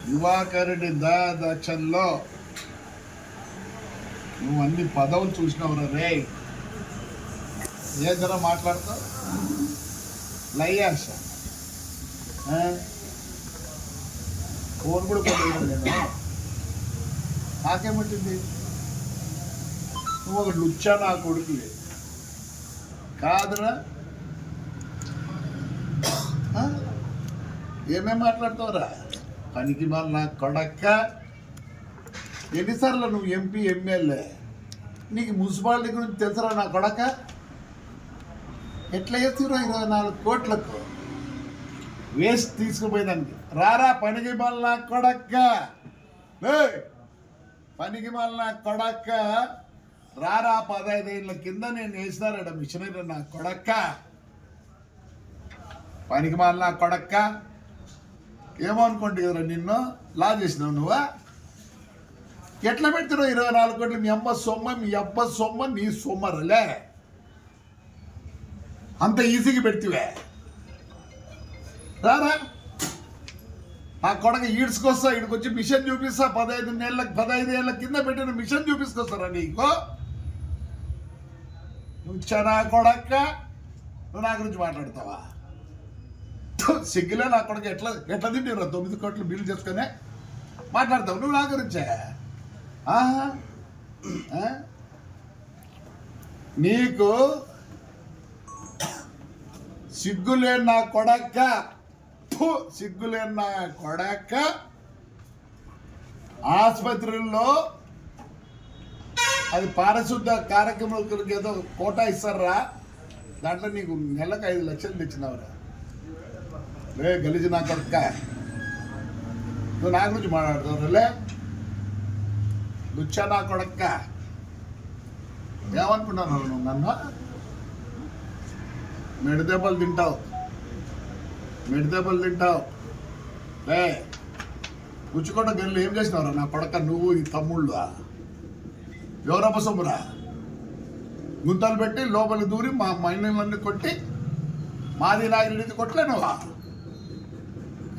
దివాకరుడి దక్షల్లో నువ్వు అన్ని పదవులు చూసినావురా రే. ఏదైనా మాట్లాడతావు లయ్యాస ఫోన్ కూడా కొట్టలేదు నేను. నాకేమంటుంది నువ్వు ఒక లుచ్చా నా కొడుకులే కాదురా. ఏమేమి మాట్లాడతావురా పనికి మళ్ళీ నా కొడక్క. ఎన్నిసార్లు నువ్వు ఎంపీ ఎమ్మెల్యే నీకు మున్సిపాలిటీ గురించి తెలుసురా నా కొడక. ఎట్లా చేస్తున్నా 24 కోట్లకు వేస్ట్ తీసుకుపోయేదానికి. రారా పనికి మళ్ళీ నా కొడక్క, పనికి మళ్ళీ నా కొడక్క రారా. 15 ఏళ్ళ కింద నేను వేసినారట మిషనరీ నా కొడక్క. పనికి మళ్ళీ నా కొడక్క ఏమో అనుకోండి కదరా నిన్ను లా చేసినావు నువ్వా. ఎట్లా పెడుతున్నావు 24 కోట్లు? మీ అమ్మ సొమ్మ, మీ అబ్బ సొమ్మ, నీ సొమ్మరలే. అంత ఈజీగా పెడితే రారా నా కొడక ఈడ్చుకొస్తా. ఈడికొచ్చి మిషన్ చూపిస్తా. 15 ఏళ్ళ కింద పెట్టిన మిషన్ చూపించుకొస్తారా నీకు? నువ్వు నా కొడక్క నువ్వు నా గురించి మాట్లాడతావా? సిగ్గులే నా కొడక. ఎట్లా తింటారు 9 కోట్లు బిల్లు చేసుకొని మాట్లాడతావు నువ్వు నా గురించే? నీకు సిగ్గులేని నా కొడక్క, సిగ్గులేని నా కొడక్క. ఆసుపత్రుల్లో అది పారిశుద్ధ కార్యక్రమాలకు ఏదో కోటా ఇస్తారా, దాంట్లో నీకు నెలకు 5 లక్షలు తెచ్చినావురా. లే గలిజి నా కొడక్క నువ్వు నా గురించి మాట్లాడుతావులే. లుచ్చా నా కొడక్క. ఏమనుకున్నాను నువ్వు నన్ను? మెడిదెబ్బలు తింటావు. లే గుచ్చుకోవడం గల్లు ఏం చేసినావురా నా కొడక్క? నువ్వు ఈ తమ్ముళ్ళు ఎవరప్ప సొమ్మురా? గుంతలు పెట్టి లోపలి దూరి మా మైనలన్నీ కొట్టి మాది నాగిరెడ్డి కొట్టలే నువ్వా?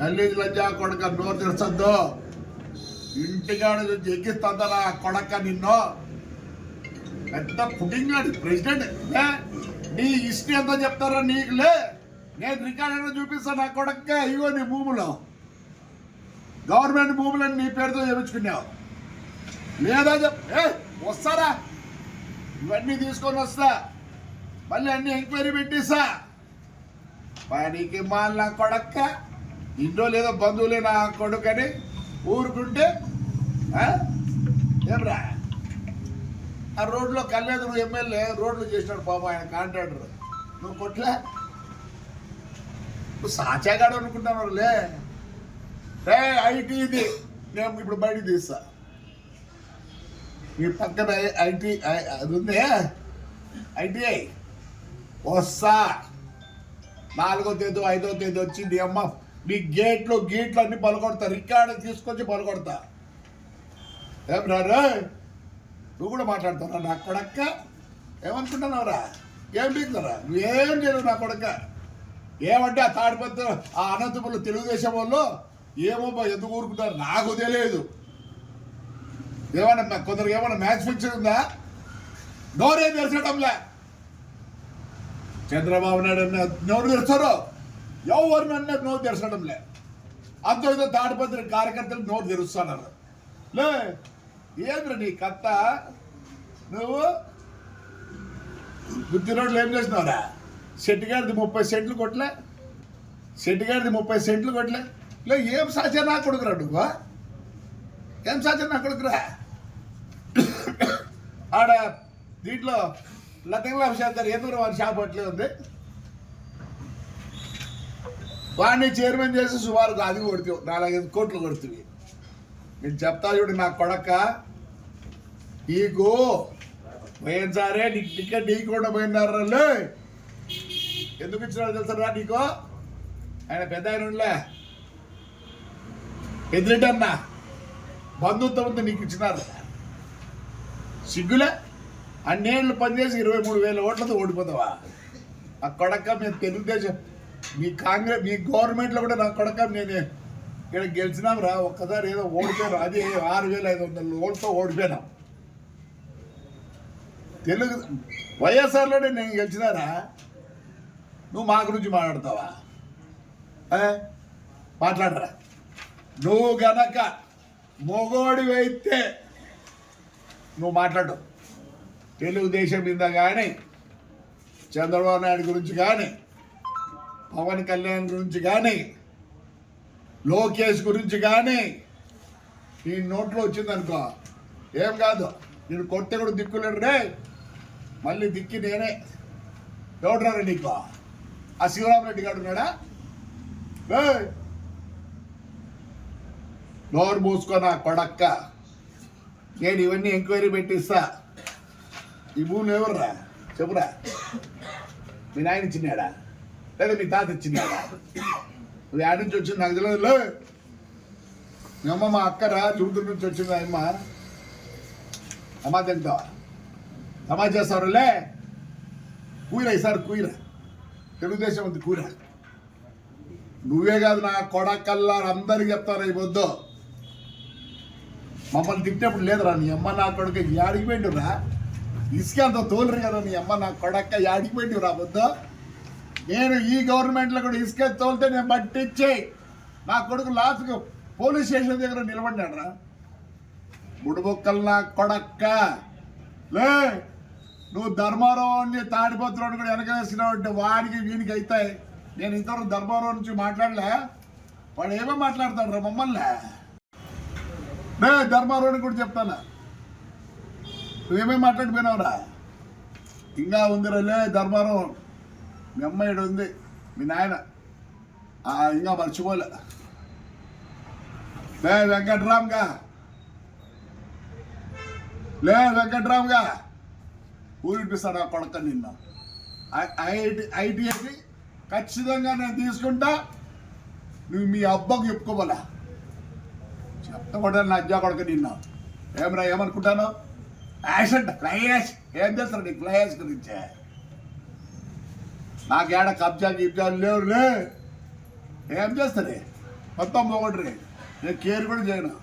గల్లీజ్ లజ్జా కొడక నోరు తెరచద్దు. ఇంటికాడ ఎక్కిస్తుందా నా కొడక నిన్ను. పెద్ద పుట్టింగ్ ప్రెసిడెంట్. నీ హిస్టరీ ఎంతో చెప్తారా నీకులే. నేను రికార్డు చూపిస్తాను నా కొడక్క. ఇగో నీ భూములు, గవర్నమెంట్ భూములని నీ పేరుతో చేయించుకున్నావు లేదా? వస్తారా? ఇవన్నీ తీసుకొని వస్తా, మళ్ళీ అన్ని ఎంక్వైరీ పెట్టిస్తా. పనికి మాల నా కొడక్క. ఇంట్లో లేదో బంధువులే నా కొడుకని ఊరుకుంటే ఏమ్రా? ఆ రోడ్లో కళ్యాణ్ ఎమ్మెల్యే రోడ్లు చేసినాడు పాపం, ఆయన కాంట్రాక్టర్. నువ్వు కొట్లే, నువ్వు సాచాగాడు అనుకుంటున్నావులే. ఐటీ ఇది నేను ఇప్పుడు బయటికి తీస్తా. మీ పక్కన ఐటీ అది ఉంది, ఐటీఐ వస్తా. 4వ తేదీ 5వ తేదీ వచ్చింది అమ్మ. నీ గేట్లు అన్ని పలకొడతా, రికార్డు తీసుకొచ్చి పలకొడతా. ఏం రా నువ్వు కూడా మాట్లాడతావురా నా కొడక్క? ఏమనుకుంటున్నావురా? ఏం పీకుతారా? నువ్వేం చేయలేవు నా కొడక్క. ఏమంటే ఆ తాడిపత్రి ఆ అనంతపురంలో తెలుగుదేశం వాళ్ళు ఏమో ఎందుకు ఊరుకుంటారు నాకు తెలియదు. ఏమన్నా కొందరికి ఏమన్నా మ్యాచ్ ఫిక్షన్ ఉందా? నోరేం తెరచడంలే. చంద్రబాబు నాయుడు అన్న నోరు తెరుస్తారు, ఎవరినన్నా నోరు తెరచడంలే. అంత ఏదో తాడిపత్రి కార్యకర్తలు నోరు తెరుస్తున్నారు. లే ఏంద్ర నీ కత్త? నువ్వు గుత్తి రోడ్లు ఏం చేసినావురా? శెట్టిగారిది 30 సెంట్లు కొట్టలే. లే ఏం సాధ్యం నా కొడుకురా నువ్వు? ఏం సాధ్యం నా కొడుకురా? ఆడ దీంట్లో లతంగుల శాతం ఎదురు వారి షాప్ అట్లే ఉంది. వాడిని చైర్మన్ చేసి సుమారు అది కొడుతావు, 4-5 కోట్లు కొడుతుంది. నేను చెప్తా చూడు నా కొడక. నీకు పోయినసారే నీకు టికెట్ నీకుండా పోయినారా? ఎందుకు ఇచ్చినారో తెలుసరా నీకు? ఆయన పెద్ద ఆయన ఉండలే, పెద్దిరెడ్డి అన్న బంధుత్వంతో నీకు ఇచ్చినారు. సిగ్గులే. అన్నేళ్ళు పనిచేసి 23,000 ఓట్లతో ఓడిపోతావా? ఆ కొడక మేము తెలుగుదేశం మీ కాంగ్రెస్ మీ గవర్నమెంట్లో కూడా నా కొడక నేనే ఇక్కడ గెలిచినాం రా, ఒక్కసారి ఏదో ఓడిపోయాను, అది 6,500 ఓటుతో ఓడిపోయినాం. తెలుగు వైఎస్ఆర్లోనే నేను గెలిచినారా, నువ్వు మా గురించి మాట్లాడతావా? మాట్లాడరా. నువ్వు గనక మొగోడివైతే నువ్వు మాట్లాడు. తెలుగుదేశం మీద కానీ, చంద్రబాబు నాయుడు గురించి కానీ, పవన్ కళ్యాణ్ గురించి కానీ, లోకేష్ గురించి కానీ నీ నోట్లో వచ్చిందనుకో ఏం కాదు, నేను కొట్టే కూడా దిక్కులేడు రే. మళ్ళీ దిక్కి నేనే. ఎవడరా నీకు? ఆ శివరామరెడ్డి గారు ఉన్నాడా? నోరు మూసుకో నా కొడక్క. నేను ఇవన్నీ ఎంక్వైరీ పెట్టిస్తా. ఈ భూములు ఎవర్రా చెప్పురా? మీ నాయన ఇచ్చినాడా లేదా మీ తాత ఇచ్చినాడా? నువ్వు యాడ్ నుంచి వచ్చింది నాకు తెలియదు. మీ అమ్మ మా అక్కరా చురుతుల నుంచి వచ్చింది. అమ్మ తింటావా? సమాజ చేస్తారులే. కూర ఈసారి కూర తెలుగుదేశం ఉంది కూర. నువ్వే కాదు నా కొడకల్లా అందరికి చెప్తారా ఈ పొద్దు. మమ్మల్ని తిట్టేప్పుడు లేదురా నీ అమ్మ నా కొడుక యాడికి పోయిండురా? ఇసుక అంత తోలరు కదా నీ అమ్మ నా కొడక్క యాడికి పోయిండు రా పొద్దు. నేను ఈ గవర్నమెంట్లో కూడా ఇసుక తోలితే నేను పట్టించి నా కొడుకు లాస్ట్గా పోలీస్ స్టేషన్ దగ్గర నిలబడినాడు రా. బుడుబొక్కలు నా కొడక్క లే. నువ్వు ధర్మారావుని తాడిపత్రుని కూడా వెనకేసినావు అంటే వాడికి వీనికి అవుతాయి. నేను ఇంతవరకు ధర్మారావు నుంచి మాట్లాడలే. వాడు ఏమో మాట్లాడతాడు రా మమ్మల్ని. నే ధర్మారావుని కూడా చెప్తాను, నువ్వేమేమి మాట్లాడిపోయినావురా? ఇంకా ఉందిరలే ధర్మారావు. మీ అమ్మాయిడు ఉంది, మీ నాయన ఇంకా మర్చిపోలే. లే వెంకట్రామ్గా, లే వెంకట్రామ్గా ఊరిపిస్తాడు ఆ కొడక నిన్న. ఐటీఐకి ఖచ్చితంగా నేను తీసుకుంటా. నువ్వు మీ అబ్బాకు చెప్పుకోవాలా? చెప్తా నా అజ్జా కొడక నిన్న. ఏమరా ఏమనుకుంటాను? యాక్సిడెంట్ ఫ్లైయాష్ ఏం చేస్తారు నీకు? ఫ్లైయాష్ గురించే నాకేడ కబ్జాలు లేవులే. ఏం చేస్తారే మొత్తం పోగొట్టరే. నేను కేర్ కూడా చేయను.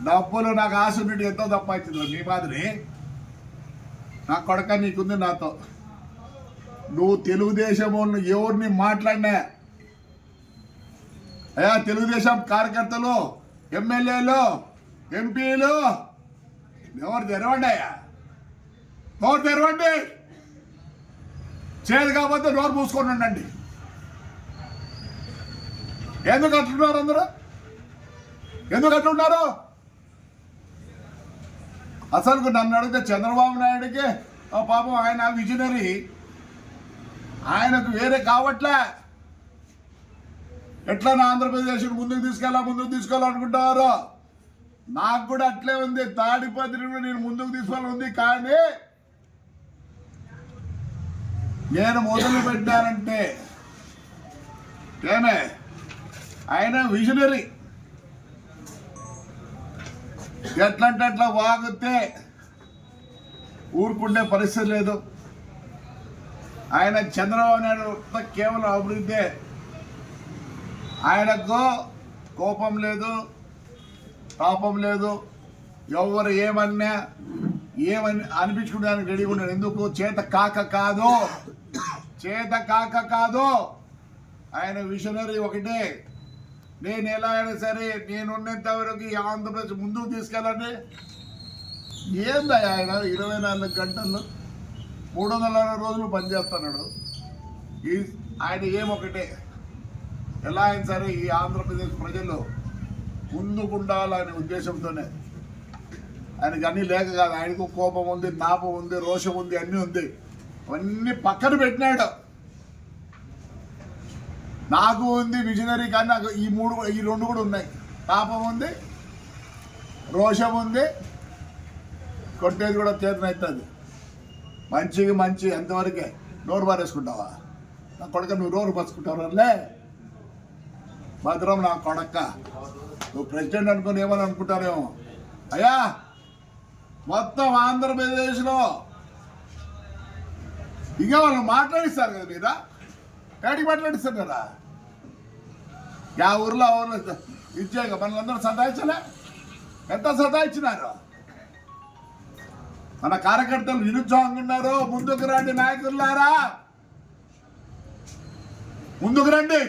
డబ్బులు నాకు ఆశ ఉన్నట్టు ఎంతో తప్పించింది మీ మాదిరి. నా కొడక నీకుంది నాతో. నువ్వు తెలుగుదేశం ఎవరిని మాట్లాడినా అయ్యా తెలుగుదేశం కార్యకర్తలు, ఎమ్మెల్యేలు, ఎంపీలు ఎవరు తెరవండి అయ్యా, ఎవరు తెరవండి. చేదు కాకపోతే నోరు మూసుకొని ఉండండి. ఎందుకు అట్లున్నారు అందరూ? ఎందుకు అట్లున్నారు? అసలు నన్ను అడిగితే చంద్రబాబు నాయుడికి పాపం ఆయన విజనరీ, ఆయనకు వేరే కావట్లే. ఎట్లా నా ఆంధ్రప్రదేశ్ ముందుకు తీసుకోవాలనుకుంటారో నాకు కూడా అట్లే ఉంది. తాడిపత్రిని నేను ముందుకు తీసుకోవాలని ఉంది. కానీ నేను మొదలు పెట్టానంటే ఏమే ఆయన విజనరీ. ఎట్లంటే అట్లా వాగితే ఊరుకుండే పరిస్థితి లేదు. ఆయన చంద్రబాబు నాయుడు కేవలం అభివృద్ధి. ఆయనకు కోపం లేదు, తాపం లేదు. ఎవరు ఏమన్నా అనిపించుకోవడానికి రెడీగా ఉన్నాడు. ఎందుకు? చేత కాక కాదు. ఆయన విజనరీ ఒకటే. నేను ఎలా అయినా సరే నేనున్నంత వరకు ఈ ఆంధ్రప్రదేశ్ ముందుకు తీసుకెళ్ళండి. ఏంది ఆయన 24 గంటలు 360 రోజులు పనిచేస్తున్నాడు. ఆయన ఏమొకటే, ఎలా అయినా సరే ఈ ఆంధ్రప్రదేశ్ ప్రజలు ముందుకుండాలనే ఉద్దేశంతోనే. ఆయనకి అన్నీ లేక కాదు. ఆయనకు కోపం ఉంది, తాపం ఉంది, రోషం ఉంది, అన్నీ ఉంది. అవన్నీ పక్కన పెట్టినాడు. నాకు ఉంది విజనరీ, కానీ నాకు ఈ రెండు కూడా ఉన్నాయి. తాపం ఉంది, రోషం ఉంది, కొట్టేది కూడా చేతనవుతుంది. మంచి ఎంతవరకే. నోరు పారేసుకుంటావా నా కొడక? నువ్వు నోరు పరుచుకుంటావులే. భద్రం నా కొడక్క. నువ్వు ప్రెసిడెంట్ అనుకుని ఏమని అనుకుంటారేమో. అయ్యా మొత్తం ఆంధ్రప్రదేశ్లో ఇంకా వాళ్ళు మాట్లాడిస్తారు కదా. మీద కాడికి మాట్లాడిస్తారు కదా. యా ఊర్లో ఆ ఊర్లో ఇచ్చాక మనలందరూ సతాయించలే? ఎంత సతాయించినారు? మన కార్యకర్తలు నిరుత్సాహంగా ఉన్నారు. ముందుకు రండి నాయకులారా, ముందుకు రండి.